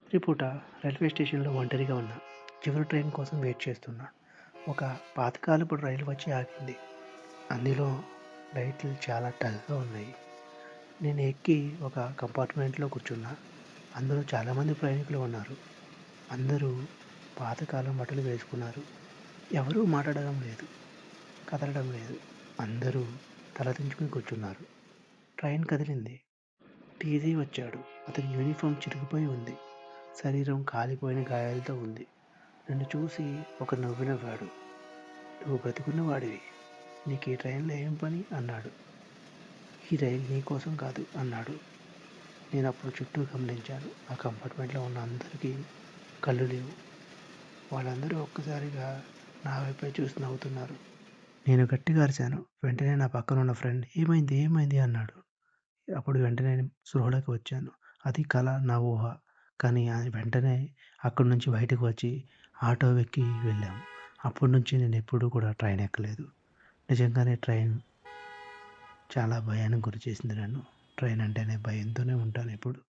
రాత్రిపూట రైల్వే స్టేషన్‌లో ఒంటరిగా ఉన్నా. చివరి ట్రైన్ కోసం వెయిట్ చేస్తున్నా. ఒక పాతకాలపు రైలు వచ్చి ఆగింది. అందులో లైట్లు చాలా డల్‌గా ఉన్నాయి. నేను ఎక్కి ఒక కంపార్ట్మెంట్‌లో కూర్చున్నా. అందులో చాలామంది ప్రయాణికులు ఉన్నారు. అందరూ పాతకాలం బట్టలు వేసుకున్నారు. ఎవరూ మాట్లాడడం లేదు. కదలడం లేదు. అందరూ తలదించుకుని కూర్చున్నారు. ట్రైన్ కదిలింది. టీసీ వచ్చాడు. అతని యూనిఫామ్ చిరిగిపోయి ఉంది. శరీరం కాలిపోయిన గాయాలతో ఉంది. నన్ను చూసి ఒక నవ్వు నవ్వాడు. "నువ్వు బ్రతికున్నవాడివి. నీకీ ట్రైన్‌లో ఏం పని?" అన్నాడు. "ఈ రైలు నీకోసం కాదు" అన్నాడు. నేనప్పుడు చుట్టూ గమనించాను. ఆ కంపార్ట్మెంట్‌లో ఉన్న అందరికీ కళ్ళు లేవు. వాళ్ళందరూ ఒక్కసారిగా నా వైపే చూసి నవ్వుతున్నారు. నేను గట్టిగా అరిచాను. వెంటనే నా పక్కనున్న ఫ్రెండ్ "ఏమైంది? ఏమైంది?" అన్నాడు. అప్పుడు వెంటనే స్పృహలోకి వచ్చాను. అది కల, నా ఊహ. కానీ వెంటనే అక్కడి నుంచి బయటకు వచ్చి ఆటో ఎక్కి వెళ్ళాము. అప్పటి నుంచి నేనెప్పుడూ కూడా ట్రైన్ ఎక్కలేదు. నిజంగానే ట్రైన్ చాలా భయానికి గురి చేసింది నన్ను. ట్రైన్ అంటేనే భయంతోనే ఉంటానెప్పుడు.